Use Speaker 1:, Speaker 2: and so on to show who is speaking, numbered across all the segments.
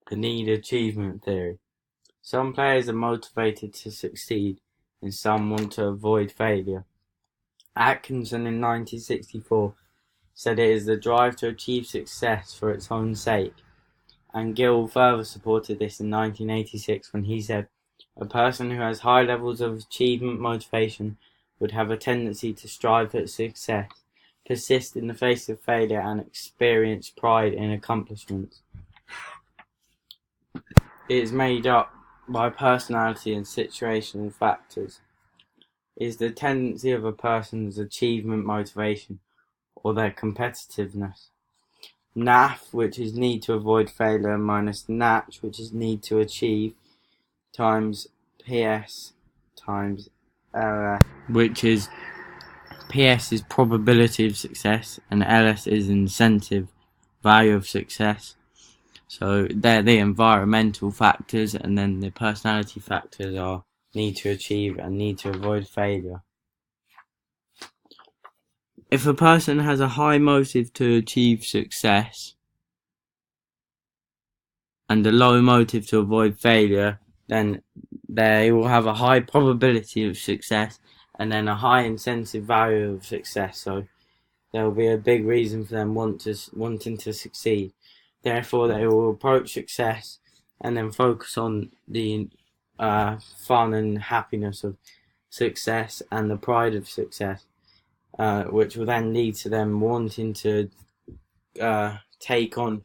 Speaker 1: The need achievement theory. Some players are motivated to succeed and some want to avoid failure. Atkinson in 1964 said it is the drive to achieve success for its own sake, and Gill further supported this in 1986 when he said, "A person who has high levels of achievement motivation would have a tendency to strive for success, persist in the face of failure, and experience pride in accomplishments." It is made up by personality and situational factors. It is the tendency of a person's achievement motivation or their competitiveness. NAF, which is need to avoid failure, minus NACH, which is need to achieve, times PS times LS, which is PS is probability of success and LS is incentive value of success. So they're the environmental factors, and then the personality factors are need to achieve and need to avoid failure. If a person has a high motive to achieve success and a low motive to avoid failure, then they will have a high probability of success and then a high incentive value of success. So there will be a big reason for them wanting to succeed. Therefore, they will approach success and then focus on the fun and happiness of success and the pride of success, which will then lead to them wanting to take on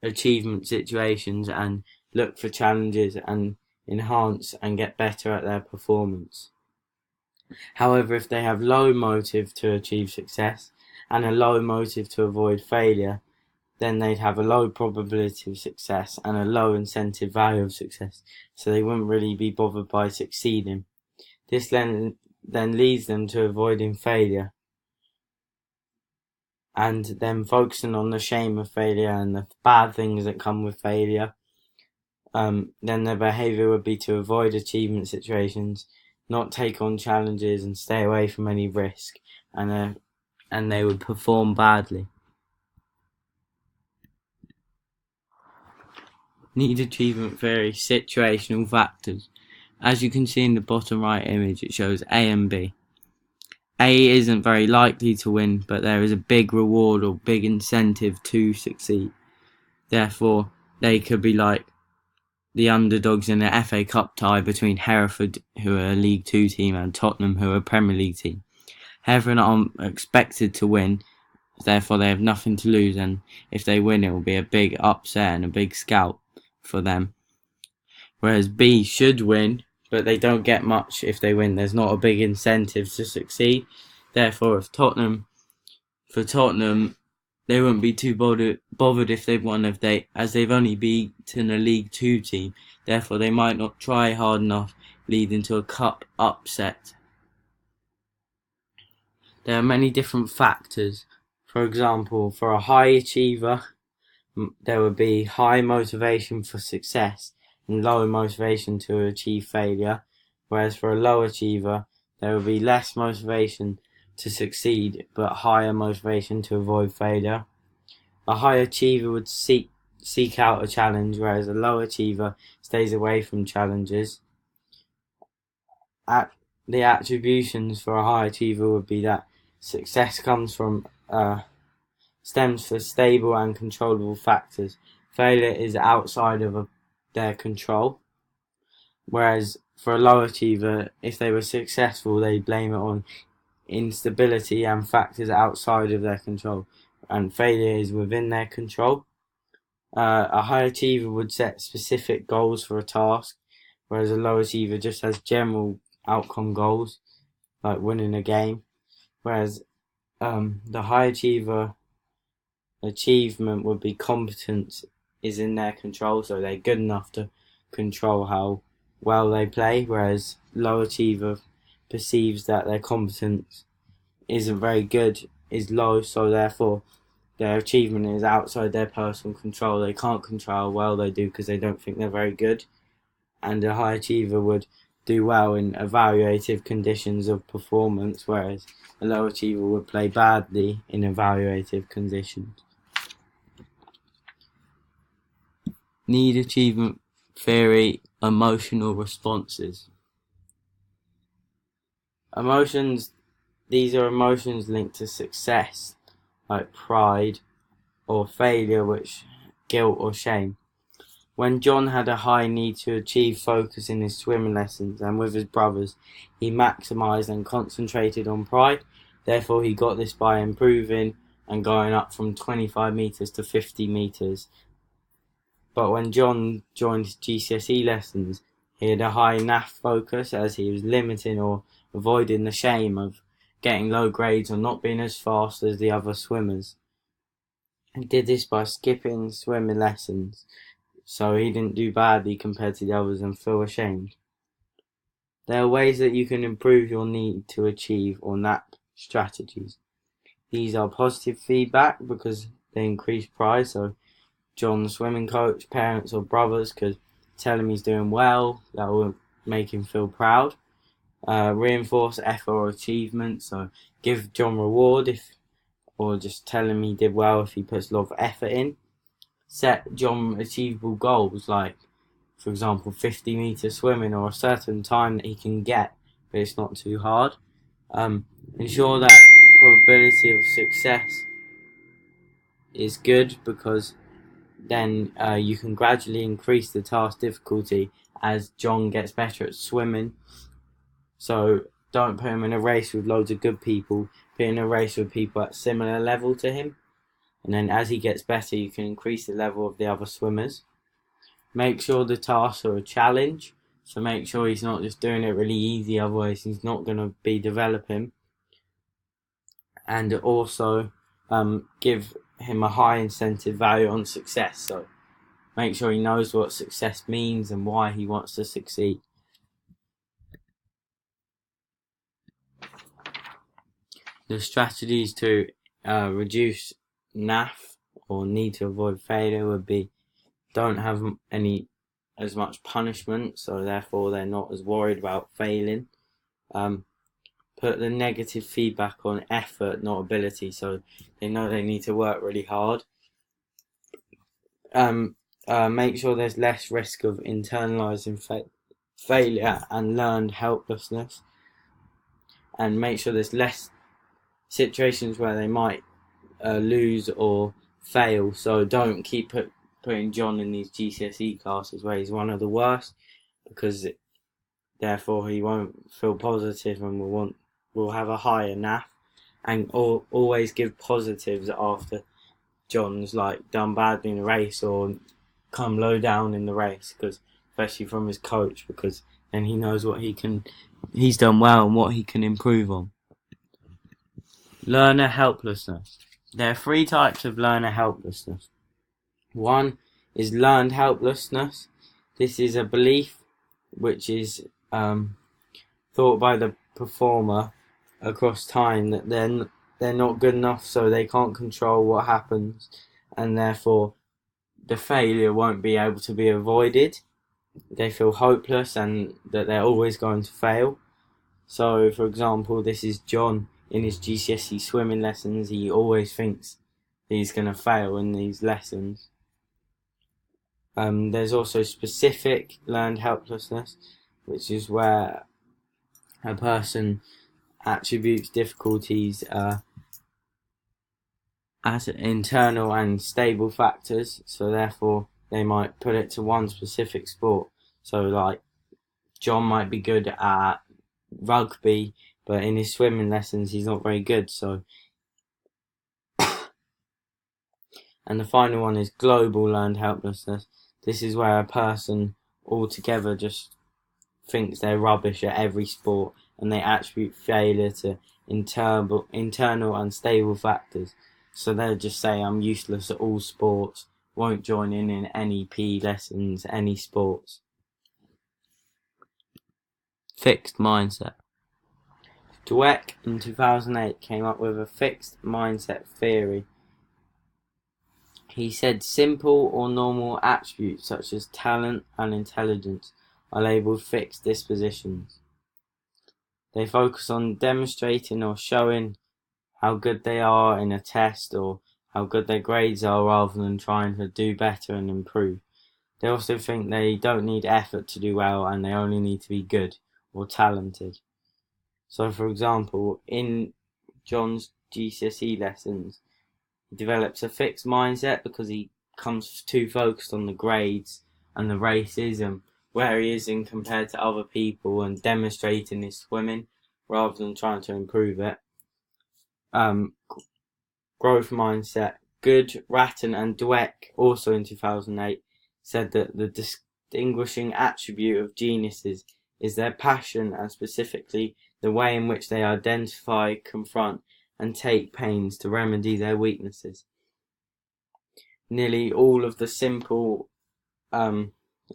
Speaker 1: achievement situations and look for challenges and enhance and get better at their performance. However, if they have low motive to achieve success and a low motive to avoid failure, then they'd have a low probability of success and a low incentive value of success, so they wouldn't really be bothered by succeeding. This then leads them to avoiding failure and then focusing on the shame of failure and the bad things that come with failure. Then their behaviour would be to avoid achievement situations, not take on challenges and stay away from any risk, and they would perform badly. Need achievement theory, situational factors. As you can see in the bottom right image, it shows A and B. A isn't very likely to win, but there is a big reward or big incentive to succeed. Therefore, they could be like the underdogs in the FA Cup tie between Hereford, who are a League 2 team, and Tottenham, who are a Premier League team. Hereford are expected to win, therefore they have nothing to lose, and if they win it will be a big upset and a big scalp for them. Whereas B should win, but they don't get much if they win. There's not a big incentive to succeed. Therefore, for Tottenham, they wouldn't be too bothered if they've won, as they've only beaten a League 2 team. Therefore, they might not try hard enough, leading to a cup upset. There are many different factors. For example, for a high achiever, there would be high motivation for success and low motivation to achieve failure, whereas for a low achiever, there would be less motivation to succeed but higher motivation to avoid failure. A high achiever would seek out a challenge, whereas a low achiever stays away from challenges. The attributions for a high achiever would be that success stems from stable and controllable factors. Failure is outside of their control. Whereas for a low achiever, if they were successful, they blame it on instability and factors outside of their control, and failure is within their control. A high achiever would set specific goals for a task, whereas a low achiever just has general outcome goals, like winning a game. Whereas the high achiever achievement would be competence is in their control, so they're good enough to control how well they play, whereas low achiever perceives that their competence isn't very good, is low, so therefore their achievement is outside their personal control. They can't control how well they do because they don't think they're very good. And a high achiever would do well in evaluative conditions of performance, whereas a low achiever would play badly in evaluative conditions. Need achievement theory, emotional responses. Emotions, these are emotions linked to success, like pride or failure, which guilt or shame. When John had a high need to achieve focus in his swimming lessons and with his brothers, he maximised and concentrated on pride. Therefore, he got this by improving and going up from 25 metres to 50 metres. But when John joined his GCSE lessons, he had a high NAF focus as he was limiting or avoiding the shame of getting low grades or not being as fast as the other swimmers. He did this by skipping swimming lessons, so he didn't do badly compared to the others and feel ashamed. There are ways that you can improve your need to achieve or NAP strategies. These are positive feedback because they increase pride, so John's swimming coach, parents or brothers could tell him he's doing well, that will make him feel proud. Reinforce effort or achievement, so give John reward or just tell him he did well if he puts a lot of effort in. Set John achievable goals, like for example 50 metre swimming or a certain time that he can get, but it's not too hard. Ensure that probability of success is good, because then you can gradually increase the task difficulty as John gets better at swimming. So don't put him in a race with loads of good people, put him in a race with people at similar level to him. And then as he gets better, you can increase the level of the other swimmers. Make sure the tasks are a challenge. So make sure he's not just doing it really easy, otherwise he's not going to be developing. And also give him a high incentive value on success. So make sure he knows what success means and why he wants to succeed. The strategies to reduce NAF or need to avoid failure would be: don't have as much punishment, so therefore they're not as worried about failing. Put the negative feedback on effort, not ability, so they know they need to work really hard. Make sure there's less risk of internalising failure and learned helplessness, and make sure there's less situations where they might lose or fail. So don't keep putting John in these GCSE classes where he's one of the worst, because therefore he won't feel positive and will have a higher NAF. And always give positives after John's like done badly in the race or come low down in the race, because especially from his coach, because then he knows he's done well and what he can improve on. Learner helplessness. There are 3 types of learner helplessness. One is learned helplessness. This is a belief which is thought by the performer across time that they're not good enough, so they can't control what happens, and therefore the failure won't be able to be avoided. They feel hopeless and that they're always going to fail. So for example, this is John in his GCSE swimming lessons. He always thinks he's going to fail in these lessons. There's also specific learned helplessness, which is where a person attributes difficulties as internal and stable factors, so therefore they might put it to one specific sport. So like John might be good at rugby, but in his swimming lessons he's not very good. So and the final one is global learned helplessness. This is where a person altogether just thinks they're rubbish at every sport, and they attribute failure to internal unstable factors. So they'll just say, I'm useless at all sports, won't join in any PE lessons, any sports. Fixed mindset. Dweck in 2008 came up with a fixed mindset theory. He said simple or normal attributes such as talent and intelligence are labelled fixed dispositions. They focus on demonstrating or showing how good they are in a test or how good their grades are, rather than trying to do better and improve. They also think they don't need effort to do well and they only need to be good or talented. So, for example, in John's GCSE lessons, he develops a fixed mindset because he comes too focused on the grades and the races and where he is in compared to other people and demonstrating his swimming rather than trying to improve it. Growth mindset. Good, Ratton and Dweck, also in 2008, said that the distinguishing attribute of geniuses is their passion and specifically the way in which they identify, confront and take pains to remedy their weaknesses. Nearly all of the simple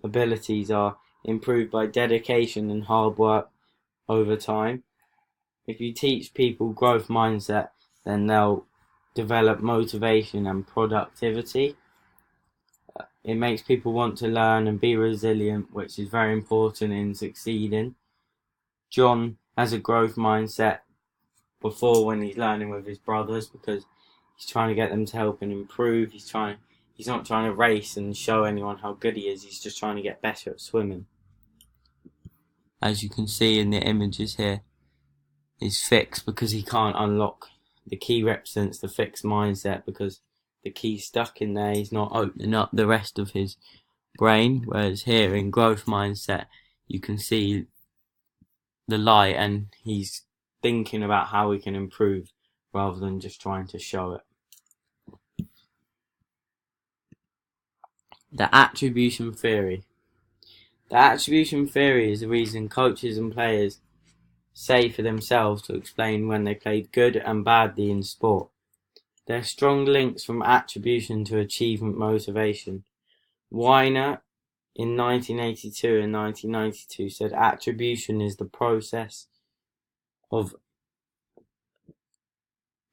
Speaker 1: abilities are improved by dedication and hard work over time. If you teach people growth mindset, then they'll develop motivation and productivity. It makes people want to learn and be resilient, which is very important in succeeding. John has a growth mindset before when he's learning with his brothers because he's trying to get them to help and improve. He's not trying to race and show anyone how good he is. He's just trying to get better at swimming. As you can see in the images here, he's fixed because he can't unlock. The key represents the fixed mindset because the key's stuck in there. He's not opening up the rest of his brain. Whereas here in growth mindset, you can see the light and he's thinking about how he can improve rather than just trying to show it. The attribution theory. The attribution theory is the reason coaches and players say for themselves to explain when they played good and badly in sport. There are strong links from attribution to achievement motivation. Weiner in 1982 and 1992 said attribution is the process of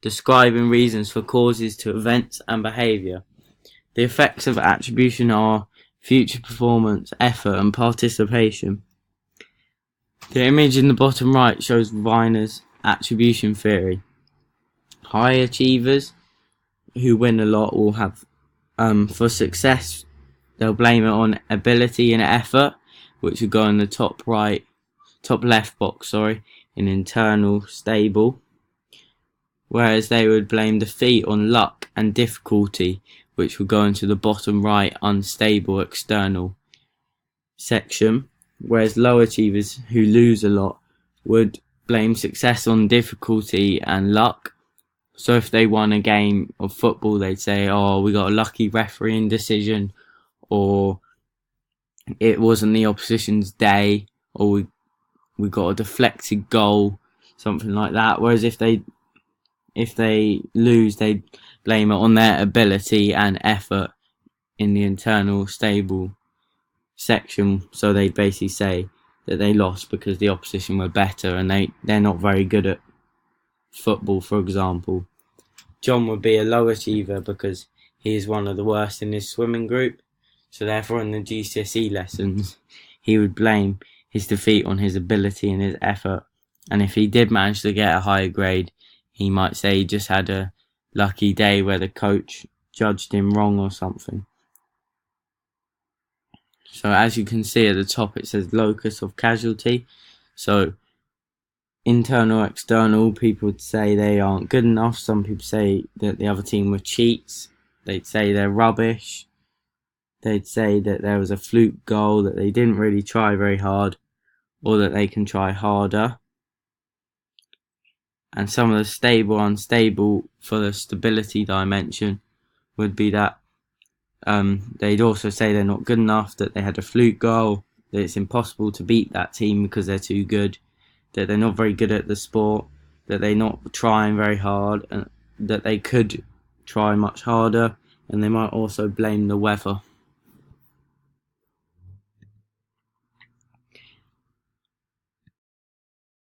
Speaker 1: describing reasons for causes to events and behaviour. The effects of attribution are future performance, effort and participation. The image in the bottom right shows Weiner's attribution theory. High achievers who win a lot will have, for success, they'll blame it on ability and effort, which will go in the top left box, in internal stable. Whereas they would blame defeat on luck and difficulty, which will go into the bottom right unstable external section. Whereas low achievers who lose a lot would blame success on difficulty and luck. So if they won a game of football, they'd say, oh, we got a lucky refereeing decision, or it wasn't the opposition's day, or we got a deflected goal, something like that. Whereas if they lose, they'd blame it on their ability and effort in the internal stable section. So they basically say that they lost because the opposition were better and they're not very good at football, for example. John would be a low achiever because he is one of the worst in his swimming group. So therefore in the GCSE lessons he would blame his defeat on his ability and his effort. And if he did manage to get a higher grade, he might say he just had a lucky day where the coach judged him wrong or something. So as you can see at the top, it says locus of casualty. So internal, external, people would say they aren't good enough. Some people say that the other team were cheats. They'd say they're rubbish. They'd say that there was a fluke goal, that they didn't really try very hard, or that they can try harder. And some of the stable, unstable for the stability dimension would be that they'd also say they're not good enough, that they had a fluke goal, that it's impossible to beat that team because they're too good, that they're not very good at the sport, that they're not trying very hard, and that they could try much harder, and they might also blame the weather.